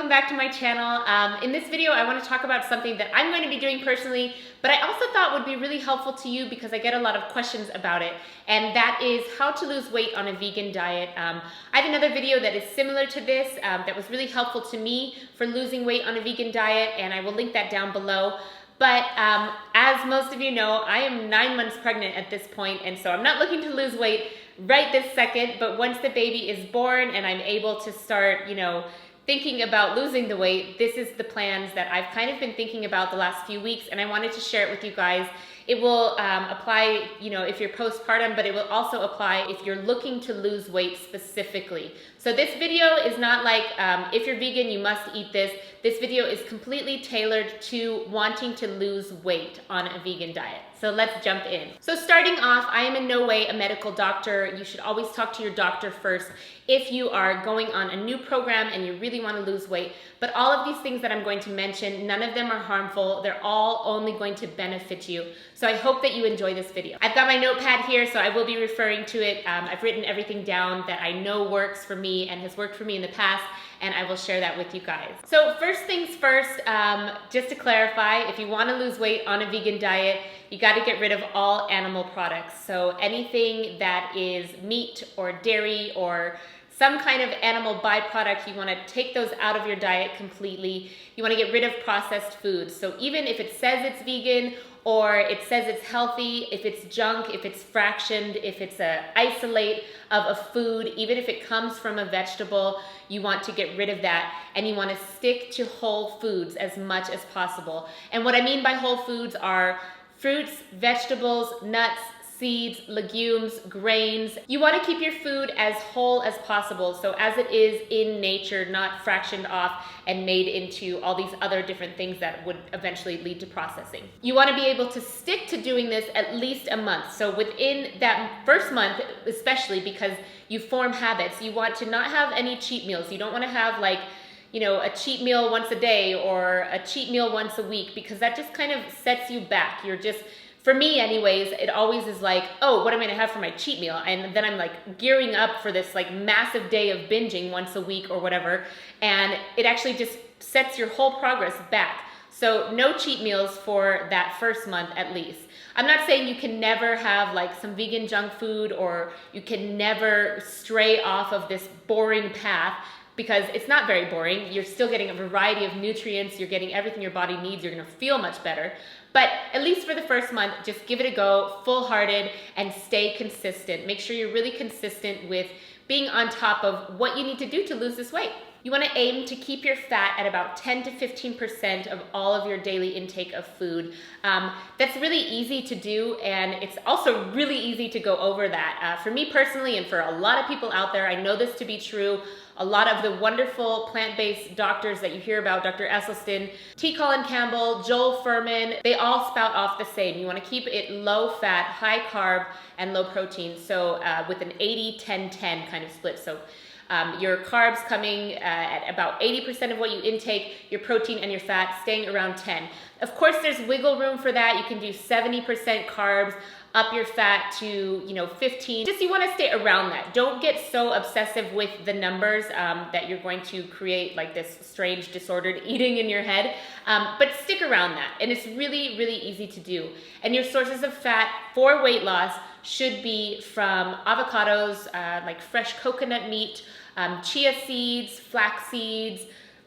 welcome back to my channel. In this video, I want to talk about something that I'm going to be doing personally, but I also thought would be really helpful to you because I get a lot of questions about it, and that is how to lose weight on a vegan diet. I have another video that is similar to this that was really helpful to me for losing weight on a vegan diet, and I will link that down below. But as most of you know, I am 9 months pregnant at this point, and so I'm not looking to lose weight right this second, but once the baby is born and I'm able to start, thinking about losing the weight, this is the plans that I've kind of been thinking about the last few weeks, and I wanted to share it with you guys. It will apply, if you're postpartum, but it will also apply if you're looking to lose weight specifically. So this video is not like, if you're vegan, you must eat this. This video is completely tailored to wanting to lose weight on a vegan diet. So let's jump in. So starting off, I am in no way a medical doctor. You should always talk to your doctor first if you are going on a new program and you really want to lose weight. But all of these things that I'm going to mention, none of them are harmful. They're all only going to benefit you. So I hope that you enjoy this video. I've got my notepad here, so I will be referring to it. I've written everything down that I know works for me and has worked for me in the past, and I will share that with you guys. So first things first, just to clarify, if you want to lose weight on a vegan diet, you got to get rid of all animal products. So anything that is meat or dairy or some kind of animal byproduct, you want to take those out of your diet completely. You want to get rid of processed foods. So even if it says it's vegan or it says it's healthy, if it's junk, if it's fractioned, if it's an isolate of a food, even if it comes from a vegetable, you want to get rid of that, and you want to stick to whole foods as much as possible. And what I mean by whole foods are fruits, vegetables, nuts, seeds, legumes, grains. You want to keep your food as whole as possible, so as it is in nature, not fractioned off and made into all these other different things that would eventually lead to processing. You want to be able to stick to doing this at least a month. So within that first month, especially because you form habits, you want to not have any cheat meals. You don't want to have a cheat meal once a day or a cheat meal once a week, because that just kind of sets you back. For me anyways, it always is like, oh, what am I gonna have for my cheat meal? And then I'm like gearing up for this massive day of binging once a week or whatever. And it actually just sets your whole progress back. So no cheat meals for that first month at least. I'm not saying you can never have some vegan junk food, or you can never stray off of this boring path, because it's not very boring. You're still getting a variety of nutrients. You're getting everything your body needs. You're gonna feel much better. But at least for the first month, just give it a go, full-hearted, and stay consistent. Make sure you're really consistent with being on top of what you need to do to lose this weight. You want to aim to keep your fat at about 10 to 15% of all of your daily intake of food. That's really easy to do, and it's also really easy to go over that. For me personally, and for a lot of people out there, I know this to be true. A lot of the wonderful plant-based doctors that you hear about, Dr. Esselstyn, T. Colin Campbell, Joel Fuhrman, they all spout off the same. You want to keep it low fat, high carb, and low protein. So with an 80-10-10 kind of split. So your carbs coming at about 80% of what you intake, your protein and your fat staying around 10. Of course, there's wiggle room for that. You can do 70% carbs, up your fat to 15. Just you want to stay around that. Don't get so obsessive with the numbers that you're going to create this strange disordered eating in your head. But stick around that, and it's really, really easy to do. And your sources of fat for weight loss should be from avocados, like fresh coconut meat, chia seeds, flax seeds,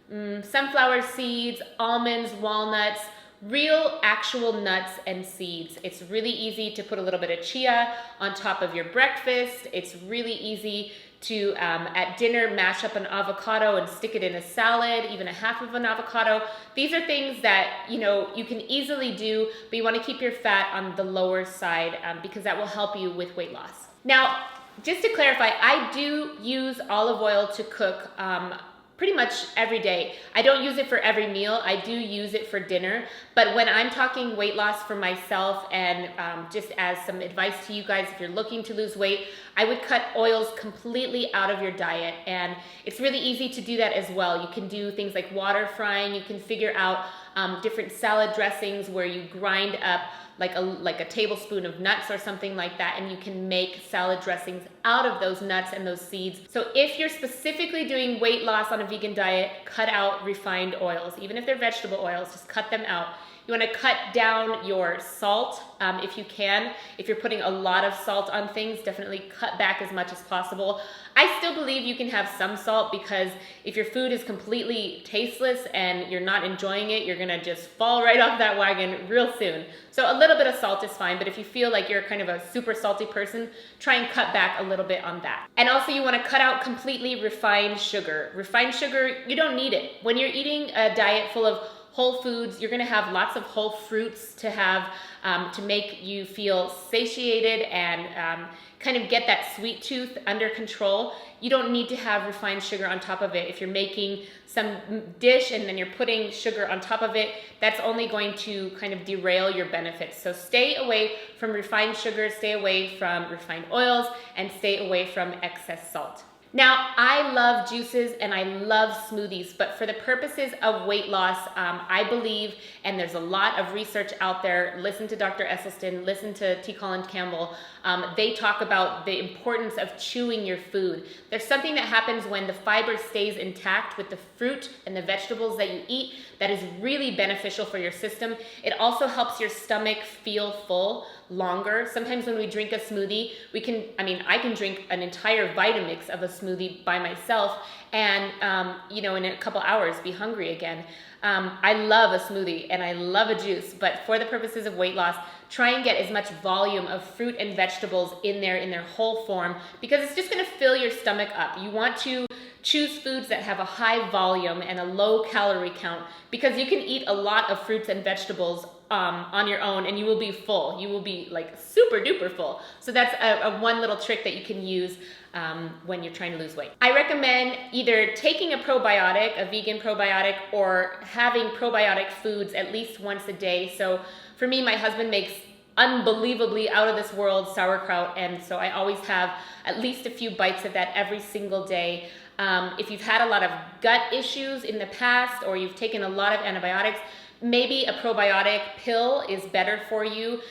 sunflower seeds, almonds, walnuts, real actual nuts and seeds. It's really easy to put a little bit of chia on top of your breakfast. It's really easy to, at dinner, mash up an avocado and stick it in a salad, even a half of an avocado. These are things that, you can easily do, but you want to keep your fat on the lower side because that will help you with weight loss. Now, just to clarify, I do use olive oil to cook pretty much every day. I don't use it for every meal. I do use it for dinner. But when I'm talking weight loss for myself, and just as some advice to you guys, if you're looking to lose weight, I would cut oils completely out of your diet. And it's really easy to do that as well. You can do things like water frying. You can figure out different salad dressings where you grind up like a tablespoon of nuts or something like that, and you can make salad dressings out of those nuts and those seeds. So if you're specifically doing weight loss on a vegan diet, cut out refined oils. Even if they're vegetable oils, just cut them out. You want to cut down your salt if you can. If you're putting a lot of salt on things, definitely cut back as much as possible. I still believe you can have some salt, because if your food is completely tasteless and you're not enjoying it, you're gonna just fall right off that wagon real soon. So a little bit of salt is fine, but if you feel like you're kind of a super salty person, try and cut back a little bit on that. And also you wanna cut out completely refined sugar. Refined sugar, you don't need it. When you're eating a diet full of whole foods, you're gonna have lots of whole fruits to have to make you feel satiated and kind of get that sweet tooth under control. You don't need to have refined sugar on top of it. If you're making some dish and then you're putting sugar on top of it, that's only going to kind of derail your benefits. So stay away from refined sugar, stay away from refined oils, and stay away from excess salt. Now, I love juices and I love smoothies, but for the purposes of weight loss, I believe, and there's a lot of research out there, listen to Dr. Esselstyn, listen to T. Colin Campbell, they talk about the importance of chewing your food. There's something that happens when the fiber stays intact with the fruit and the vegetables that you eat that is really beneficial for your system. It also helps your stomach feel full longer. Sometimes when we drink a smoothie, I can drink an entire Vitamix of a smoothie by myself and, in a couple hours be hungry again. I love a smoothie and I love a juice, but for the purposes of weight loss, try and get as much volume of fruit and vegetables in their whole form, because it's just gonna fill your stomach up. You want to choose foods that have a high volume and a low calorie count, because you can eat a lot of fruits and vegetables on your own and you will be full. You will be like super duper full. So that's a one little trick that you can use when you're trying to lose weight. I recommend either taking a probiotic, a vegan probiotic, or having probiotic foods at least once a day. So for me, my husband makes unbelievably out of this world sauerkraut, and so I always have at least a few bites of that every single day. If you've had a lot of gut issues in the past, or you've taken a lot of antibiotics, maybe a probiotic pill is better for you,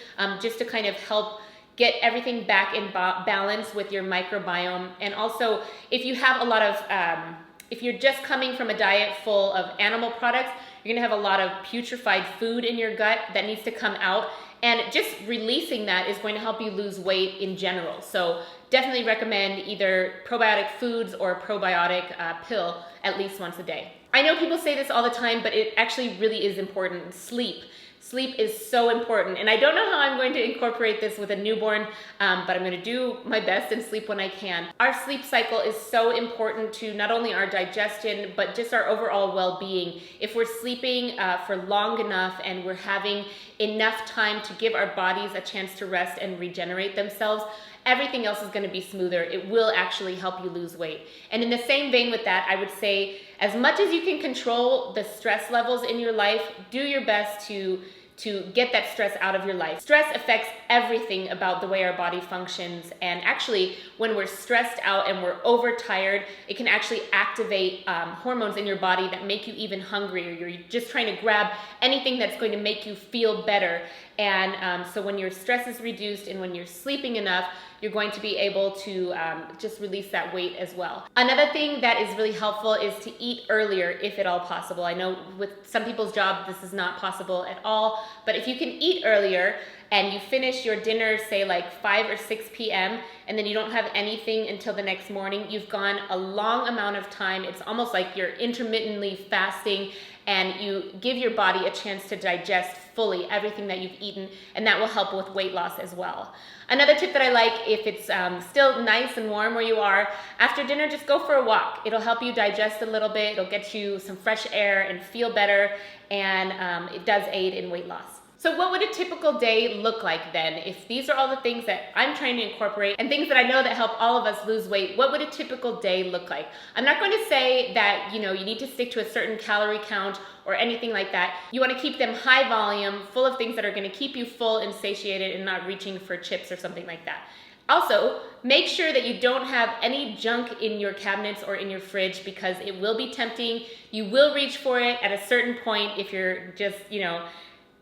just to kind of help get everything back in balance with your microbiome. And also, if you have a lot of, if you're just coming from a diet full of animal products, you're gonna have a lot of putrefied food in your gut that needs to come out. And just releasing that is going to help you lose weight in general. So definitely recommend either probiotic foods or a probiotic pill at least once a day. I know people say this all the time, but it actually really is important. Sleep. Sleep is so important, and I don't know how I'm going to incorporate this with a newborn, but I'm going to do my best and sleep when I can. Our sleep cycle is so important to not only our digestion, but just our overall well-being. If we're sleeping for long enough and we're having enough time to give our bodies a chance to rest and regenerate themselves, everything else is going to be smoother. It will actually help you lose weight. And in the same vein with that, I would say, as much as you can control the stress levels in your life, do your best to get that stress out of your life. Stress affects everything about the way our body functions, and actually when we're stressed out and we're overtired, it can actually activate hormones in your body that make you even hungrier. You're just trying to grab anything that's going to make you feel better. And so when your stress is reduced and when you're sleeping enough, you're going to be able to just release that weight as well. Another thing that is really helpful is to eat earlier if at all possible. I know with some people's job this is not possible at all, but if you can eat earlier and you finish your dinner, say like 5 or 6 p.m., and then you don't have anything until the next morning, you've gone a long amount of time. It's almost like you're intermittently fasting, and you give your body a chance to digest fully everything that you've eaten, and that will help with weight loss as well. Another tip that I like, if it's still nice and warm where you are, after dinner, just go for a walk. It'll help you digest a little bit, it'll get you some fresh air and feel better, and it does aid in weight loss. So what would a typical day look like then? If these are all the things that I'm trying to incorporate and things that I know that help all of us lose weight, what would a typical day look like? I'm not going to say that, you need to stick to a certain calorie count or anything like that. You want to keep them high volume, full of things that are going to keep you full and satiated and not reaching for chips or something like that. Also, make sure that you don't have any junk in your cabinets or in your fridge, because it will be tempting. You will reach for it at a certain point if you're just,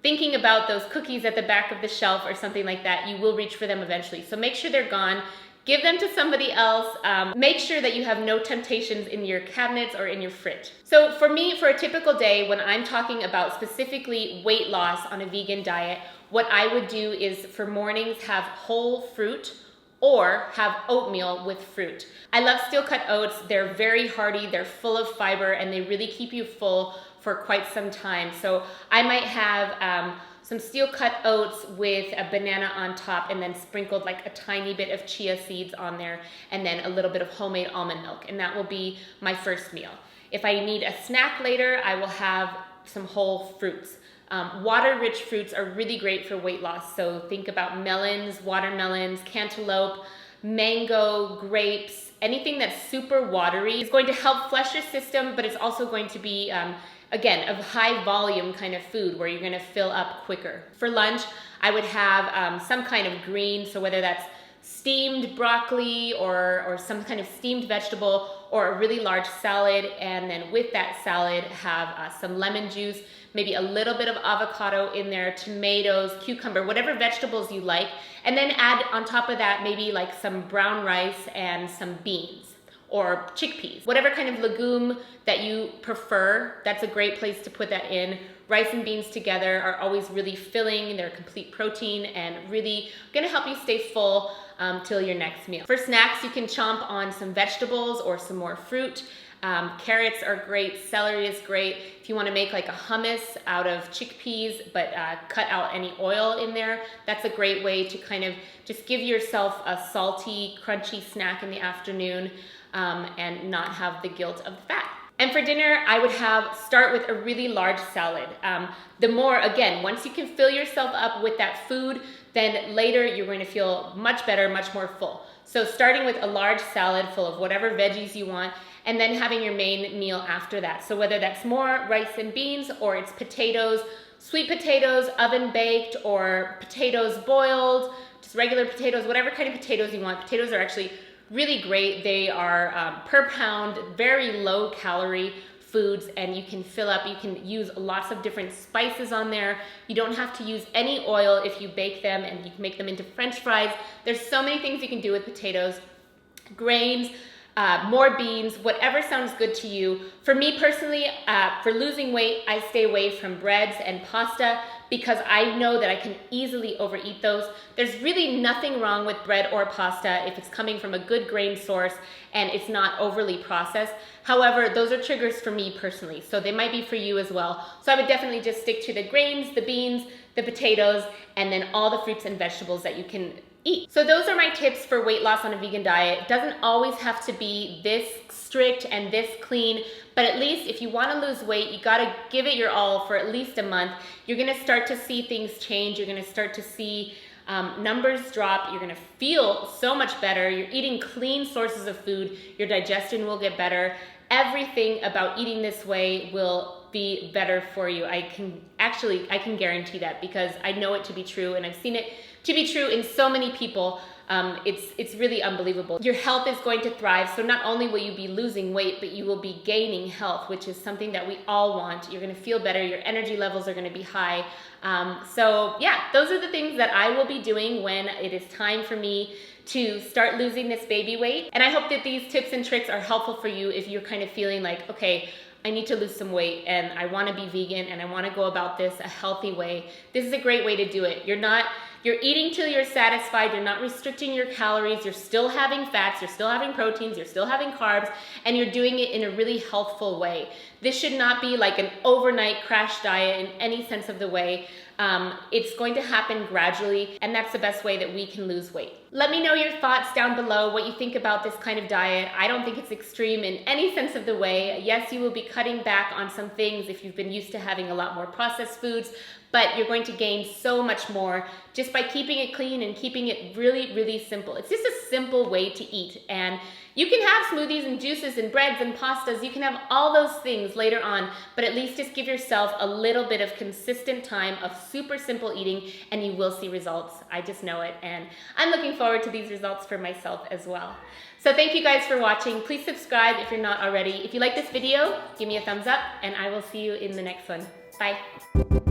thinking about those cookies at the back of the shelf or something like that. You will reach for them eventually. So make sure they're gone. Give them to somebody else. Make sure that you have no temptations in your cabinets or in your fridge. So for me, for a typical day, when I'm talking about specifically weight loss on a vegan diet, what I would do is for mornings have whole fruit or have oatmeal with fruit. I love steel-cut oats. They're very hearty, they're full of fiber, and they really keep you full for quite some time. So I might have some steel-cut oats with a banana on top, and then sprinkled like a tiny bit of chia seeds on there, and then a little bit of homemade almond milk, and that will be my first meal. If I need a snack later, I will have some whole fruits. Water-rich fruits are really great for weight loss. So think about melons, watermelons, cantaloupe, mango, grapes, anything that's super watery is going to help flush your system, but it's also going to be, again, a high volume kind of food where you're gonna fill up quicker. For lunch, I would have some kind of green, so whether that's steamed broccoli or some kind of steamed vegetable, or a really large salad, and then with that salad have some lemon juice, maybe a little bit of avocado in there, tomatoes, cucumber, whatever vegetables you like, and then add on top of that maybe like some brown rice and some beans or chickpeas. Whatever kind of legume that you prefer, that's a great place to put that in. Rice and beans together are always really filling. They're complete protein and really gonna help you stay full till your next meal. For snacks, you can chomp on some vegetables or some more fruit. Carrots are great, celery is great. If you want to make like a hummus out of chickpeas, but cut out any oil in there, that's a great way to kind of just give yourself a salty, crunchy snack in the afternoon and not have the guilt of the fat. And for dinner, I would start with a really large salad. The more, again, once you can fill yourself up with that food, then later you're going to feel much better, much more full. So starting with a large salad full of whatever veggies you want, and then having your main meal after that. So whether that's more rice and beans, or it's potatoes, sweet potatoes, oven baked, or potatoes boiled, just regular potatoes, whatever kind of potatoes you want. Potatoes are actually really great. They are per pound, very low calorie foods, and you can fill up, you can use lots of different spices on there. You don't have to use any oil if you bake them, and you can make them into French fries. There's so many things you can do with potatoes. Grains, more beans, whatever sounds good to you. For me personally, for losing weight, I stay away from breads and pasta because I know that I can easily overeat those. There's really nothing wrong with bread or pasta if it's coming from a good grain source and it's not overly processed. However, those are triggers for me personally, so they might be for you as well. So I would definitely just stick to the grains, the beans, the potatoes, and then all the fruits and vegetables that you can eat. So those are my tips for weight loss on a vegan diet. It doesn't always have to be this strict and this clean, but at least if you want to lose weight, you got to give it your all for at least a month. You're going to start to see things change. You're going to start to see numbers drop. You're going to feel so much better. You're eating clean sources of food. Your digestion will get better. Everything about eating this way will be better for you. I can guarantee that because I know it to be true, and I've seen it to be true in so many people. It's really unbelievable. Your health is going to thrive. So not only will you be losing weight, but you will be gaining health, which is something that we all want. You're going to feel better. Your energy levels are going to be high. So yeah, those are the things that I will be doing when it is time for me to start losing this baby weight. And I hope that these tips and tricks are helpful for you if you're kind of feeling like, okay, I need to lose some weight and I want to be vegan and I want to go about this a healthy way. This is a great way to do it. You're eating till you're satisfied. You're not restricting your calories. You're still having fats. You're still having proteins. You're still having carbs, and you're doing it in a really healthful way. This should not be like an overnight crash diet in any sense of the way. It's going to happen gradually, and that's the best way that we can lose weight. Let me know your thoughts down below, what you think about this kind of diet. I don't think it's extreme in any sense of the way. Yes, you will be cutting back on some things if you've been used to having a lot more processed foods, but you're going to gain so much more just just by keeping it clean and keeping it really, really simple. It's just a simple way to eat. And you can have smoothies and juices and breads and pastas. You can have all those things later on, but at least just give yourself a little bit of consistent time of super simple eating and you will see results. I just know it, and I'm looking forward to these results for myself as well. So thank you guys for watching. Please subscribe if you're not already. If you like this video, give me a thumbs up and I will see you in the next one. Bye.